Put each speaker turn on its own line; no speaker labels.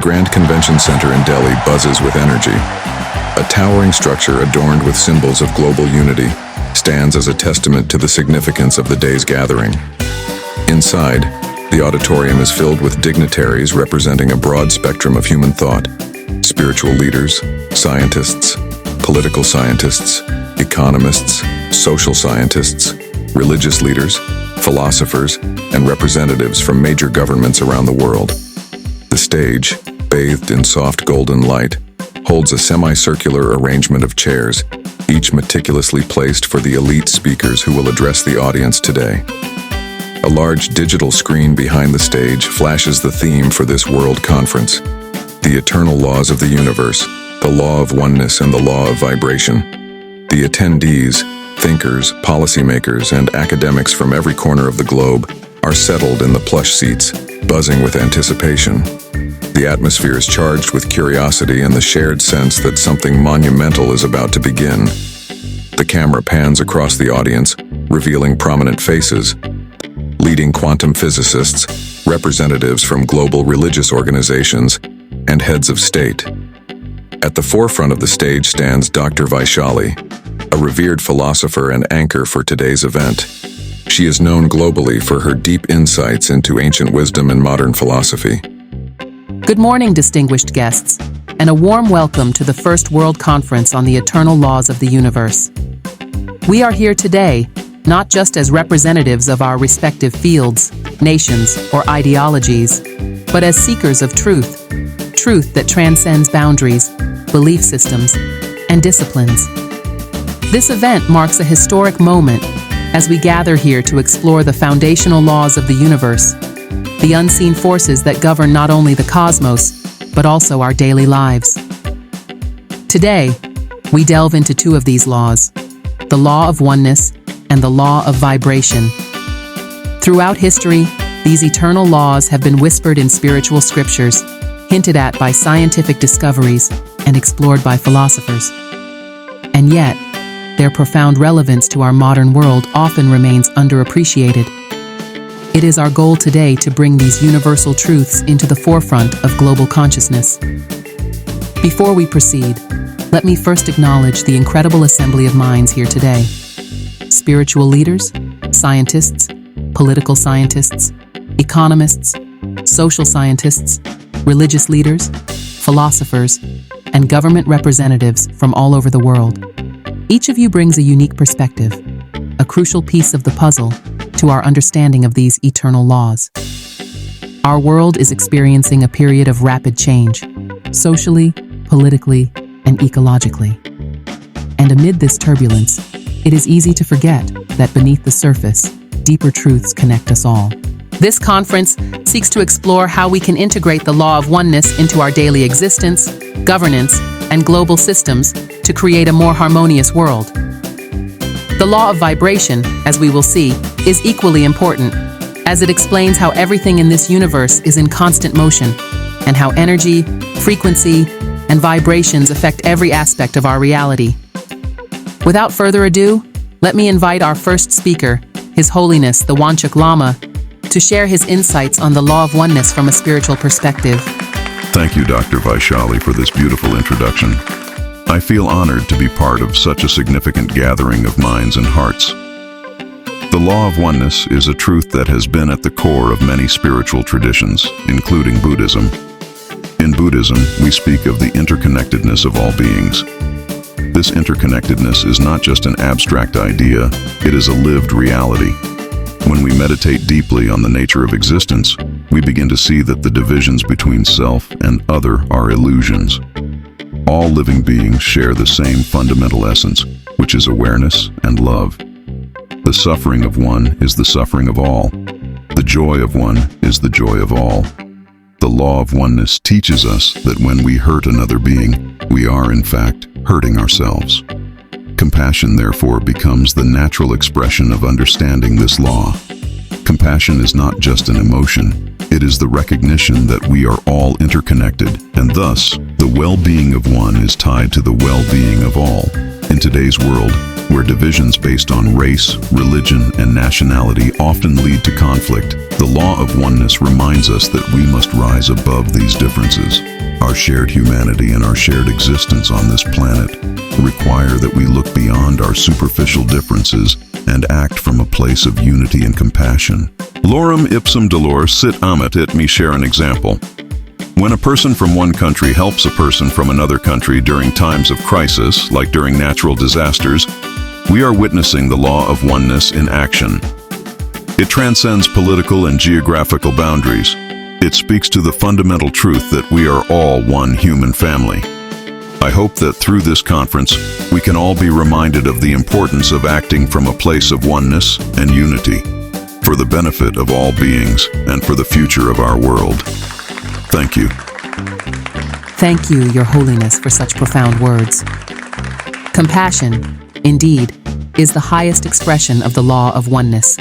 Grand Convention Center in Delhi buzzes with energy. A towering structure adorned with symbols of global unity stands as a testament to the significance of the day's gathering. Inside, the auditorium is filled with dignitaries representing a broad spectrum of human thought: spiritual leaders, scientists, political scientists, economists, social scientists, religious leaders, philosophers, and representatives from major governments around the world. The stage, bathed in soft golden light, holds a semicircular arrangement of chairs, each meticulously placed for the elite speakers who will address the audience today. A large digital screen behind the stage flashes the theme for this world conference: the eternal laws of the universe, the law of oneness, and the law of vibration. The attendees, thinkers, policymakers, and academics from every corner of the globe, are settled in the plush seats, buzzing with anticipation. The atmosphere is charged with curiosity and the shared sense that something monumental is about to begin. The camera pans across the audience, revealing prominent faces: leading quantum physicists, representatives from global religious organizations, and heads of state. At the forefront of the stage stands Dr. Vaishali, a revered philosopher and anchor for today's event. She is known globally for her deep insights into ancient wisdom and modern philosophy.
Good morning, distinguished guests, and a warm welcome to the first World Conference on the Eternal Laws of the Universe. We are here today, not just as representatives of our respective fields, nations, or ideologies, but as seekers of truth that transcends boundaries, belief systems, and disciplines. This event marks a historic moment as we gather here to explore the foundational laws of the universe, the unseen forces that govern not only the cosmos, but also our daily lives. Today, we delve into two of these laws: the law of oneness and the law of vibration. Throughout history, these eternal laws have been whispered in spiritual scriptures, hinted at by scientific discoveries, and explored by philosophers. And yet, their profound relevance to our modern world often remains underappreciated. It is our goal today to bring these universal truths into the forefront of global consciousness. Before we proceed, let me first acknowledge the incredible assembly of minds here today. Spiritual leaders, scientists, political scientists, economists, social scientists, religious leaders, philosophers, and government representatives from all over the world. Each of you brings a unique perspective, a crucial piece of the puzzle to our understanding of these eternal laws. Our world is experiencing a period of rapid change, socially, politically, and ecologically. And amid this turbulence, it is easy to forget that beneath the surface, deeper truths connect us all. This conference seeks to explore how we can integrate the law of oneness into our daily existence, governance, and global systems to create a more harmonious world. The law of vibration, as we will see, is equally important, as it explains how everything in this universe is in constant motion, and how energy, frequency, and vibrations affect every aspect of our reality. Without further ado, let me invite our first speaker, His Holiness the Wanchuk Lama, to share his insights on the law of oneness from a spiritual perspective.
Thank you, Dr. Vaishali, for this beautiful introduction. I feel honored to be part of such a significant gathering of minds and hearts. The law of oneness is a truth that has been at the core of many spiritual traditions, including Buddhism. In Buddhism, we speak of the interconnectedness of all beings. This interconnectedness is not just an abstract idea, it is a lived reality. When we meditate deeply on the nature of existence, we begin to see that the divisions between self and other are illusions. All living beings share the same fundamental essence, which is awareness and love. The suffering of one is the suffering of all. The joy of one is the joy of all. The law of oneness teaches us that when we hurt another being, we are, in fact, hurting ourselves. Compassion, therefore, becomes the natural expression of understanding this law. Compassion is not just an emotion, it is the recognition that we are all interconnected, and thus, the well-being of one is tied to the well-being of all. In today's world, Where divisions based on race, religion, and nationality often lead to conflict, the law of oneness reminds us that we must rise above these differences. Our shared humanity and our shared existence on this planet require that we look beyond our superficial differences and act from a place of unity and compassion. Lorem ipsum dolor sit amet. Let me share an example. When a person from one country helps a person from another country during times of crisis, like during natural disasters, we are witnessing the law of oneness in action. It transcends political and geographical boundaries. It speaks to the fundamental truth that we are all one human family. I hope that through this conference, we can all be reminded of the importance of acting from a place of oneness and unity, for the benefit of all beings and for the future of our world. Thank you.
Thank you, Your Holiness, for such profound words. Compassion, indeed, is the highest expression of the law of oneness.